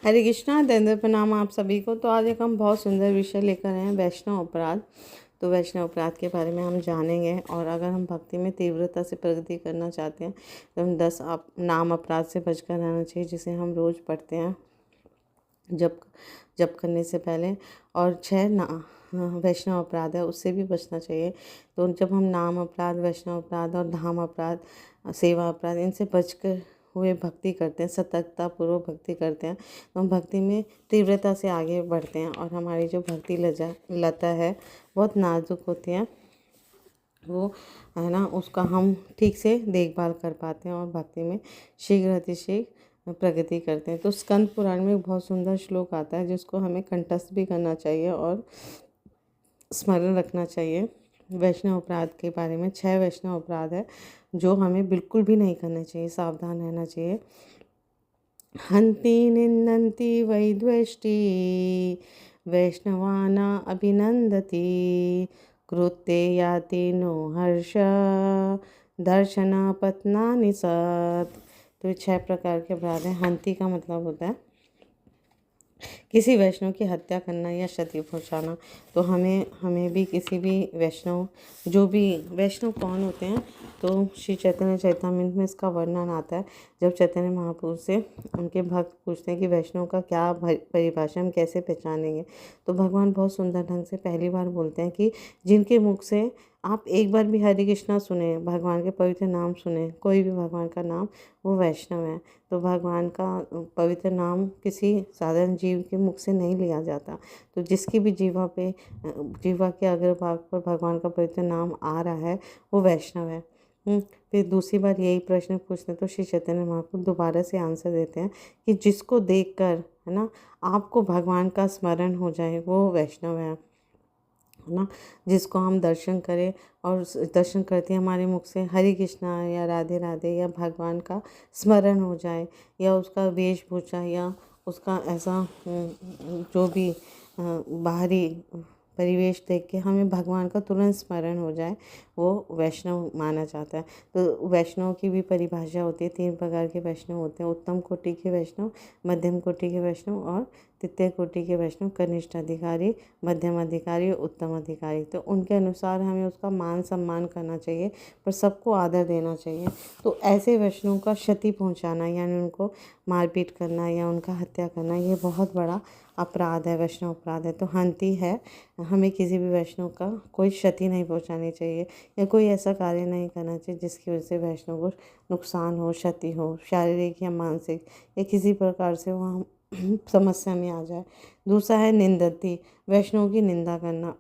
हरे कृष्णा, दंड प्रणाम आप सभी को। तो आज एक हम बहुत सुंदर विषय लेकर आए हैं, वैष्णव अपराध। तो वैष्णव अपराध के बारे में हम जानेंगे। और अगर हम भक्ति में तीव्रता से प्रगति करना चाहते हैं तो हम 10 नाम अपराध से बचकर रहना चाहिए, जिसे हम रोज़ पढ़ते हैं जब जप करने से पहले। और 6 वैष्णव अपराध है, उससे भी बचना चाहिए। तो जब हम नाम अपराध, वैष्णव अपराध और धाम अपराध, सेवा अपराध, इनसे बचकर हुए भक्ति करते हैं, सतर्कता पूर्वक भक्ति करते हैं, तो हम भक्ति में तीव्रता से आगे बढ़ते हैं। और हमारी जो भक्ति लता है बहुत नाजुक होती है, वो है ना, उसका हम ठीक से देखभाल कर पाते हैं और भक्ति में शीघ्र अतिशीघ्र प्रगति करते हैं। तो स्कंद पुराण में एक बहुत सुंदर श्लोक आता है, जिसको हमें कंठस्थ भी करना चाहिए और स्मरण रखना चाहिए। वैष्णव अपराध के बारे में 6 वैष्णव अपराध है जो हमें बिल्कुल भी नहीं करना चाहिए, सावधान रहना चाहिए। हन्ति निन्दन्ति वैद्वेष्टि, वैष्णवाना अभिनन्दति, कृत्ते याति नो हर्ष, दर्शना पत्नानि सत्। तो 6 प्रकार के अपराध हैं। हन्ति का मतलब होता है किसी वैष्णव की हत्या करना या क्षति पहुंचाना। तो हमें भी किसी भी वैष्णव, जो भी वैष्णव कौन होते हैं, तो श्री चैतन्य चरितामृत में इसका वर्णन आता है। जब चैतन्य महाप्रभु से उनके भक्त पूछते हैं कि वैष्णव का क्या परिभाषा, हम कैसे पहचानेंगे, तो भगवान बहुत सुंदर ढंग से पहली बार बोलते हैं कि जिनके मुख से आप एक बार भी हरे कृष्णा सुने, भगवान के पवित्र नाम सुने, कोई भी भगवान का नाम, वो वैष्णव है। तो भगवान का पवित्र नाम किसी साधारण जीव के मुख से नहीं लिया जाता। तो जिसकी भी जीवा के अग्रभाग पर भगवान का पवित्र नाम आ रहा है, वो वैष्णव है। फिर दूसरी बार यही प्रश्न पूछते हैं तो श्री चैतन्य महाप्रभु दोबारा से आंसर देते हैं कि जिसको देखकर, है ना, आपको भगवान का स्मरण हो जाए, वो वैष्णव है ना। जिसको हम दर्शन करें और दर्शन करते हैं हमारे मुख से हरे कृष्णा या राधे राधे या भगवान का स्मरण हो जाए, या उसका वेशभूषा या उसका ऐसा जो भी बाहरी परिवेश देख के हमें भगवान का तुरंत स्मरण हो जाए, वो वैष्णव माना जाता है। तो वैष्णव की भी परिभाषा होती है। 3 प्रकार के वैष्णव होते हैं, उत्तम कोटि के वैष्णव, मध्यम कोटि के वैष्णव और तृतीय कोटि के वैष्णव, कनिष्ठ अधिकारी, मध्यम अधिकारी और उत्तम अधिकारी। तो उनके अनुसार हमें उसका मान सम्मान करना चाहिए, पर सबको आदर देना चाहिए। तो ऐसे वैष्णव का क्षति पहुंचाना, यानी उनको मारपीट करना या उनका हत्या करना, ये बहुत बड़ा अपराध है, वैष्णव अपराध है। तो हन्ति है, हमें किसी भी वैष्णव का कोई क्षति नहीं पहुंचानी चाहिए या कोई ऐसा कार्य नहीं करना चाहिए जिसकी वजह से वैष्णव को नुकसान हो, क्षति हो, शारीरिक या मानसिक या किसी प्रकार से वो समस्या में आ जाए। दूसरा है निंदती, वैष्णव की निंदा करना।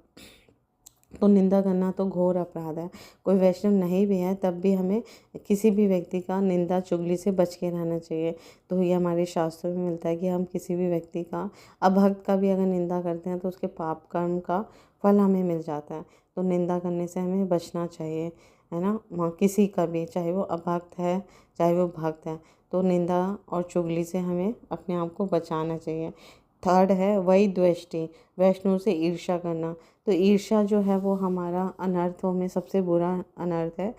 तो निंदा करना तो घोर अपराध है। कोई वैष्णव नहीं भी है तब भी हमें किसी भी व्यक्ति का निंदा चुगली से बच के रहना चाहिए। तो ये हमारे शास्त्रों में मिलता है कि हम किसी भी व्यक्ति का, अभक्त का भी अगर निंदा करते हैं तो उसके पाप कर्म का फल हमें मिल जाता है। तो निंदा करने से हमें बचना चाहिए, है ना, किसी का भी, चाहे वो अभक्त है चाहे वो भक्त है। तो निंदा और चुगली से हमें अपने आप को बचाना चाहिए। थर्ड है वैद्वेष्टि, वैष्णव से ईर्ष्या करना। तो ईर्ष्या जो है वो हमारा अनर्थों में सबसे बुरा अनर्थ है।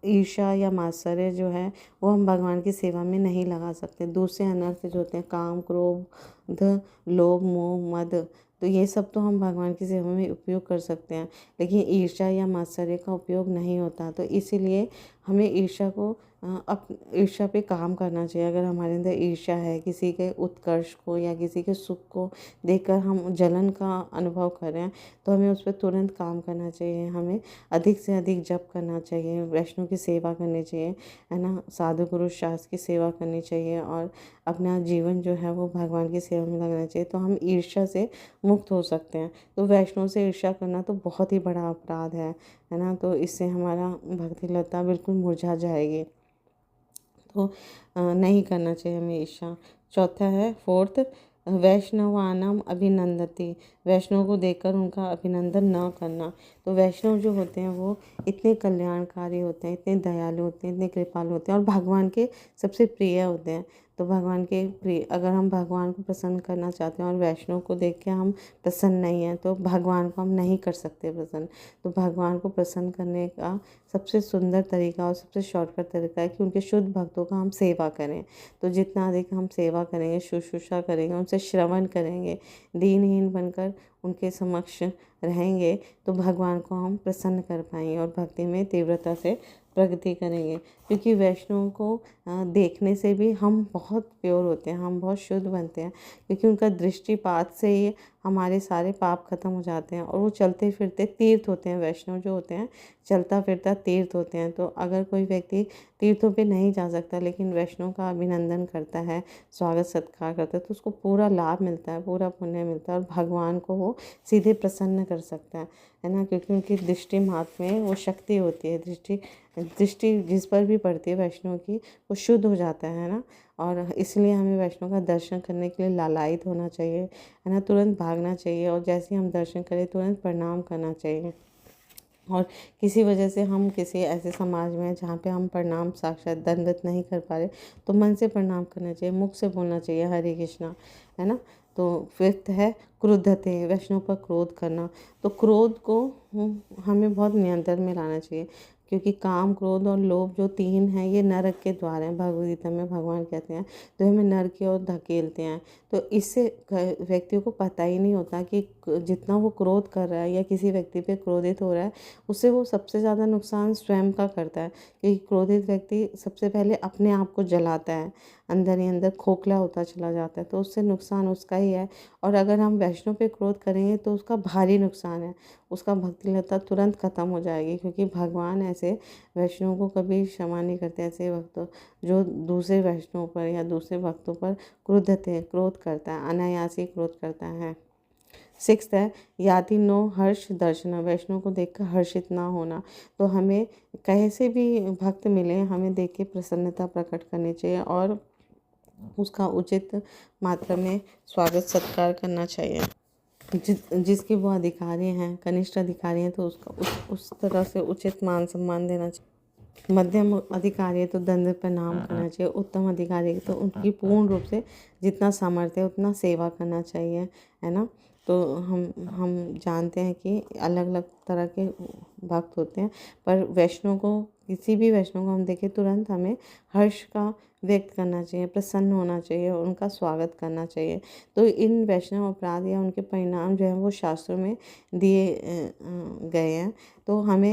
ईर्ष्या या मात्सर्य जो है वो हम भगवान की सेवा में नहीं लगा सकते। दूसरे अनर्थ जो होते हैं काम, क्रोध, लोभ, मोह, मद, तो ये सब तो हम भगवान की सेवा में उपयोग कर सकते हैं, लेकिन ईर्ष्या या मात्सर्य का उपयोग नहीं होता। तो इसीलिए हमें ईर्ष्या पे काम करना चाहिए। अगर हमारे अंदर ईर्ष्या है, किसी के उत्कर्ष को या किसी के सुख को देखकर हम जलन का अनुभव कर रहे हैं, तो हमें उस पर तुरंत काम करना चाहिए। हमें अधिक से अधिक जप करना चाहिए, वैष्णव की सेवा करनी चाहिए, है ना, साधु गुरु शास्त्र की सेवा करनी चाहिए और अपना जीवन जो है वो भगवान की सेवा में लगना चाहिए। तो हम ईर्ष्या से मुक्त हो सकते हैं। तो वैष्णव से ईर्ष्या करना तो बहुत ही बड़ा अपराध है ना। तो इससे हमारा भक्ति लता बिल्कुल मुरझा जाएगी। तो नहीं करना चाहिए हमें ईर्ष्या। चौथा है, फोर्थ, वैष्णवानाम अभिनंदति, वैष्णव को देखकर उनका अभिनंदन न करना। तो वैष्णव जो होते हैं वो इतने कल्याणकारी होते हैं, इतने दयालु होते हैं, इतने कृपालु होते हैं और भगवान के सबसे प्रिय होते हैं। तो भगवान के प्रिय, अगर हम भगवान को प्रसन्न करना चाहते हैं और वैष्णव को देख के हम प्रसन्न नहीं हैं तो भगवान को हम नहीं कर सकते प्रसन्न। तो भगवान को प्रसन्न करने का सबसे सुंदर तरीका और सबसे शॉर्टकट तरीका है कि उनके शुद्ध भक्तों का हम सेवा करें। तो जितना अधिक हम सेवा करेंगे, शुश्रूषा करेंगे, उनसे श्रवण करेंगे, दीनहीन बनकर उनके समक्ष रहेंगे तो भगवान को हम प्रसन्न कर पाएंगे और भक्ति में तीव्रता से प्रगति करेंगे। क्योंकि वैष्णव को देखने से भी हम बहुत प्योर होते हैं, हम बहुत शुद्ध बनते हैं, क्योंकि उनका दृष्टिपात से ही हमारे सारे पाप खत्म हो जाते हैं और वो चलते फिरते तीर्थ होते हैं। वैष्णव जो होते हैं चलता फिरता तीर्थ होते हैं। तो अगर कोई व्यक्ति तीर्थों पे नहीं जा सकता लेकिन वैष्णव का अभिनंदन करता है, स्वागत सत्कार करता है, तो उसको पूरा लाभ मिलता है, पूरा पुण्य मिलता है और भगवान को वो सीधे प्रसन्न कर सकता है ना। क्योंकि उनकी दृष्टि मात्र में वो शक्ति होती है, दृष्टि जिस पर भी पड़ती है वैष्णव की वो शुद्ध हो जाता है ना। और इसलिए हमें वैष्णव का दर्शन करने के लिए लालायित होना चाहिए, है ना, तुरंत भागना चाहिए और जैसे ही हम दर्शन करें तुरंत प्रणाम करना चाहिए। और किसी वजह से हम किसी ऐसे समाज में हैं जहाँ पे हम प्रणाम साक्षात दंडवत नहीं कर पा रहे तो मन से प्रणाम करना चाहिए, मुख से बोलना चाहिए हरे कृष्णा, है ना। तो फिफ्थ है क्रुद्धते, वैष्णव पर क्रोध करना। तो क्रोध को हमें बहुत नियंत्रण में लाना चाहिए, क्योंकि काम, क्रोध और लोभ जो तीन हैं ये नरक के द्वार हैं। भगवद गीता में भगवान कहते हैं तो हमें नरक की ओर धकेलते हैं। तो इससे व्यक्तियों को पता ही नहीं होता कि जितना वो क्रोध कर रहा है या किसी व्यक्ति पे क्रोधित हो रहा है उससे वो सबसे ज़्यादा नुकसान स्वयं का करता है। क्योंकि क्रोधित व्यक्ति सबसे पहले अपने आप को जलाता है, अंदर ही अंदर खोखला होता चला जाता है, तो उससे नुकसान उसका ही है। और अगर हम वैष्णव पे क्रोध करेंगे तो उसका भारी नुकसान है, उसका भक्ति लता तुरंत खत्म हो जाएगी। क्योंकि भगवान ऐसे वैष्णव को कभी क्षमा नहीं करते। ऐसे भक्तों जो दूसरे वैष्णव पर या दूसरे भक्तों पर क्रोध करता है, अनायासी क्रोध करता है। सिक्स्थ है याति नो हर्ष दर्शन, वैष्णव को देखकर हर्षित ना होना। तो हमें कैसे भी भक्त मिले हमें देख के प्रसन्नता प्रकट करनी चाहिए और उसका उचित मात्रा में स्वागत सत्कार करना चाहिए। जिसके वो अधिकारी हैं, कनिष्ठ अधिकारी हैं, तो उसका उस तरह से उचित मान सम्मान देना चाहिए। मध्यम अधिकारी है तो दंड प्रणाम करना चाहिए। उत्तम अधिकारी है तो उनकी पूर्ण रूप से जितना सामर्थ्य है उतना सेवा करना चाहिए, है ना। तो हम जानते हैं कि अलग अलग तरह के भक्त होते हैं, पर वैष्णव को, किसी भी वैष्णव को हम देखें तुरंत हमें हर्ष का व्यक्त करना चाहिए, प्रसन्न होना चाहिए और उनका स्वागत करना चाहिए। तो इन वैष्णव अपराध या उनके परिणाम जो हैं वो शास्त्रों में दिए गए हैं। तो हम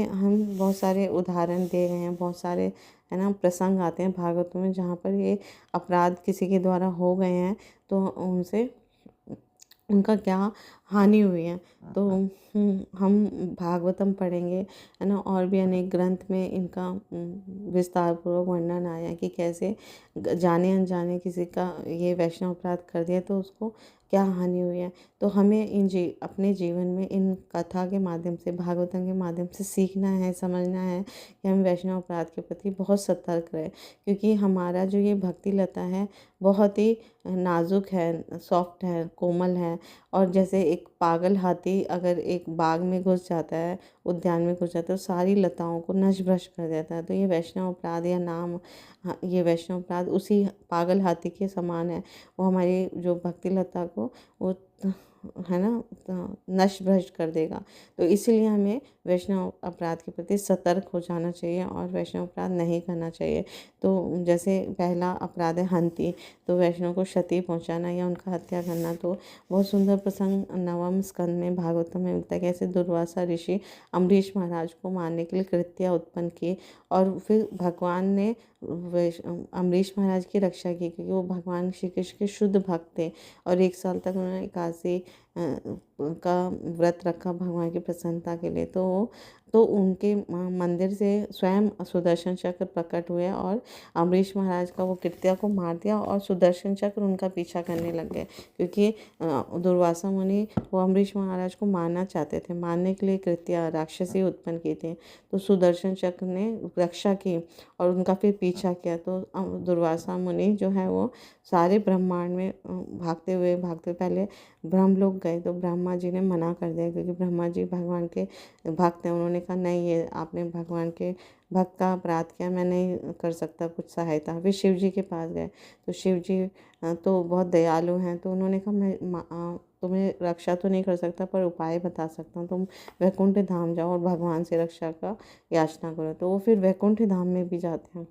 बहुत सारे उदाहरण दे गए हैं, बहुत सारे, है ना, प्रसंग आते हैं भागवतों में जहाँ पर ये अपराध किसी के द्वारा हो गए हैं तो उनसे उनका क्या हानि हुई है। तो हम भागवतम पढ़ेंगे, है ना, और भी अनेक ग्रंथ में इनका विस्तार पूर्वक वर्णन आया है कि कैसे जाने अनजाने किसी का ये वैष्णव अपराध कर दिया तो उसको क्या हानि हुई है। तो हमें अपने जीवन में इन कथा के माध्यम से, भागवतम के माध्यम से सीखना है, समझना है कि हम वैष्णव अपराध के प्रति बहुत सतर्क रहे। क्योंकि हमारा जो ये भक्ति लता है बहुत ही नाजुक है, सॉफ्ट है, कोमल है। और जैसे एक पागल हाथी अगर एक बाग में घुस जाता है, उद्यान में घुस जाता है, तो सारी लताओं को नष्ट भ्रष्ट कर देता है। तो ये वैष्णव अपराध या नाम, ये वैष्णव अपराध उसी पागल हाथी के समान है। वो हमारी जो भक्ति लता को वो, है ना, नष्ट भ्रष्ट कर देगा। तो इसीलिए हमें वैष्णव अपराध के प्रति सतर्क हो जाना चाहिए और वैष्णव अपराध नहीं करना चाहिए। तो जैसे पहला अपराध है हंति, तो वैष्णव को क्षति पहुंचाना या उनका हत्या करना। तो बहुत सुंदर प्रसंग नवम स्कंद में भागवतम में मिलता है, कैसे दुर्वासा ऋषि अम्बरीश महाराज को मारने के लिए कृत्या उत्पन्न की और फिर भगवान ने अम्बरीश महाराज की रक्षा की, क्योंकि वो भगवान श्री कृष्ण के शुद्ध भक्त थे और 1 साल तक उन्होंने एकादशी का व्रत रखा भगवान की प्रसन्नता के लिए। तो उनके मंदिर से स्वयं सुदर्शन चक्र प्रकट हुए और अम्बरीश महाराज का वो कृत्या को मार दिया और सुदर्शन चक्र उनका पीछा करने लग गए। क्योंकि दुर्वासा मुनि वो अम्बरीश महाराज को मारना चाहते थे, मारने के लिए कृत्या राक्षसी उत्पन्न की थी। तो सुदर्शन चक्र ने रक्षा की और उनका फिर पीछा किया। तो दुर्वासा मुनि जो है वो सारे ब्रह्मांड में भागते हुए पहले ब्रह्मलोक गए तो ब्रह्मा जी ने मना कर दिया, क्योंकि ब्रह्मा जी भगवान के भक्त हैं। उन्होंने कहा नहीं, ये आपने भगवान के भक्त का अपराध किया, मैं नहीं कर सकता कुछ सहायता। फिर शिव जी के पास गए तो शिव जी तो बहुत दयालु हैं, तो उन्होंने कहा मैं तुम्हें रक्षा तो नहीं कर सकता पर उपाय बता सकता हूँ, तुम वैकुंठ धाम जाओ और भगवान से रक्षा का याचना करो। तो वो फिर वैकुंठ धाम में भी जाते हैं।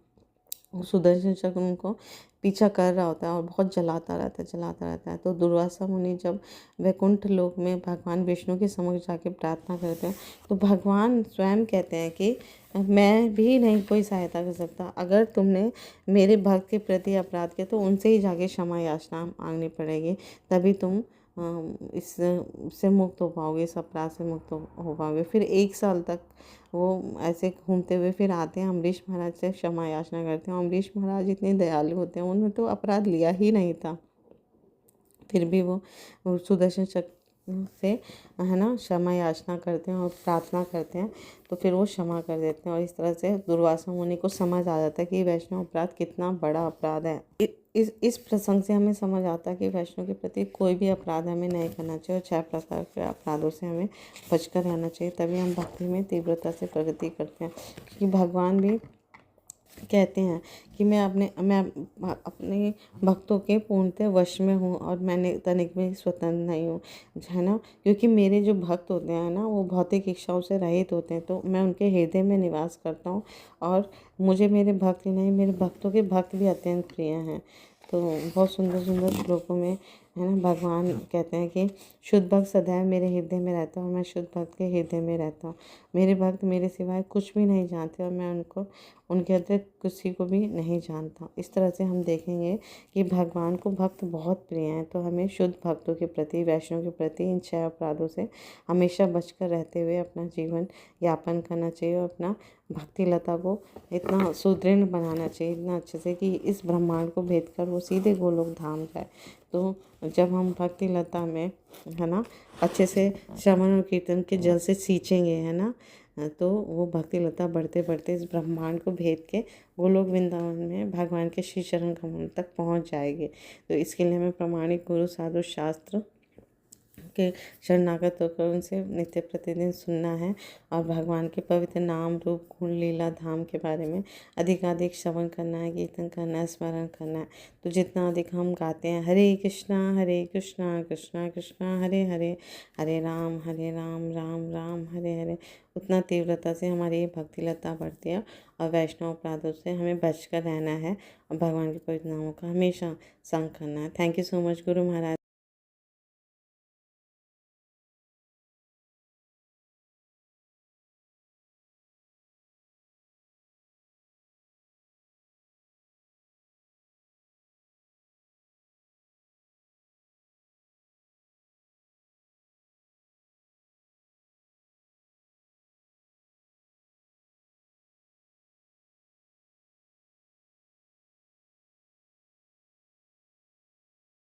सुदर्शन चक्र उनको पीछा कर रहा होता है और बहुत जलाता रहता है। तो दुर्वासा मुनि जब वैकुंठ लोक में भगवान विष्णु के समक्ष जाके प्रार्थना करते हैं तो भगवान स्वयं कहते हैं कि मैं भी नहीं कोई सहायता कर सकता, अगर तुमने मेरे भक्त के प्रति अपराध किया तो उनसे ही जाके क्षमा याचना मांगनी पड़ेगी, तभी तुम इससे मुक्त हो पाओगे, इस अपराध से मुक्त हो पाओगे। फिर 1 साल तक वो ऐसे घूमते हुए फिर आते हैं, अम्बरीश महाराज से क्षमा याचना करते हैं। अम्बरीश महाराज इतने दयालु होते हैं, उन्होंने तो अपराध लिया ही नहीं था, फिर भी वो सुदर्शन चक्र से है ना क्षमा याचना करते हैं और प्रार्थना करते हैं, तो फिर वो क्षमा कर देते हैं। और इस तरह से दुर्वासा मुनि को समझ आ जाता है कि वैष्णव अपराध कितना बड़ा अपराध है। इस प्रसंग से हमें समझ आता है कि वैष्णव के प्रति कोई भी अपराध हमें नहीं करना चाहिए और 6 प्रकार के अपराधों से हमें बचकर रहना चाहिए, तभी हम भक्ति में तीव्रता से प्रगति करते हैं। क्योंकि भगवान भी कहते हैं कि मैं अपने भक्तों के पूर्णतः वश में हूँ और मैंने तनिक भी स्वतंत्र नहीं हूँ, है ना। क्योंकि मेरे जो भक्त होते हैं ना वो भौतिक इच्छाओं से रहित होते हैं, तो मैं उनके हृदय में निवास करता हूँ और मुझे मेरे भक्त ही नहीं, मेरे भक्तों के भक्त भी अत्यंत प्रिय हैं। तो बहुत सुंदर सुंदर श्लोकों में है ना भगवान कहते हैं कि शुद्ध भक्त सदैव मेरे हृदय में रहता है और मैं शुद्ध भक्त के हृदय में रहता हूँ। मेरे भक्त मेरे सिवाय कुछ भी नहीं जानते और मैं उनके अतिरिक्त किसी को भी नहीं जानता। इस तरह से हम देखेंगे कि भगवान को भक्त बहुत प्रिय हैं, तो हमें शुद्ध भक्तों के प्रति, वैष्णव के प्रति इन 6 अपराधों से हमेशा बचकर रहते हुए अपना जीवन यापन करना चाहिए और अपना भक्ति लता को इतना सुदृढ़ बनाना चाहिए, इतना अच्छे से कि इस ब्रह्मांड को भेद कर वो सीधे गोलोक धाम जाए। तो जब हम भक्ति लता में है ना अच्छे से श्रवण और कीर्तन के जल से सींचेंगे है ना, तो वो भक्ति लता बढ़ते बढ़ते इस ब्रह्मांड को भेद के गोलोक वृंदावन में भगवान के श्री चरण कमल तक पहुंच जाएगी। तो इसके लिए हमें प्रामाणिक गुरु साधु शास्त्र के शरणागत होकर उनसे नित्य प्रतिदिन सुनना है और भगवान के पवित्र नाम रूप गुण लीला धाम के बारे में अधिकाधिक श्रवण करना है, कीर्तन करना है, स्मरण करना है। तो जितना अधिक हम गाते हैं हरे कृष्णा कृष्णा कृष्णा हरे हरे, हरे राम राम राम हरे हरे, उतना तीव्रता से हमारी ये भक्ति लता बढ़ती है और वैष्णव अपराधों से हमें बचकर रहना है और भगवान के पवित्र नामों का हमेशा संग करना है। Thank you so much Guru Maharaj.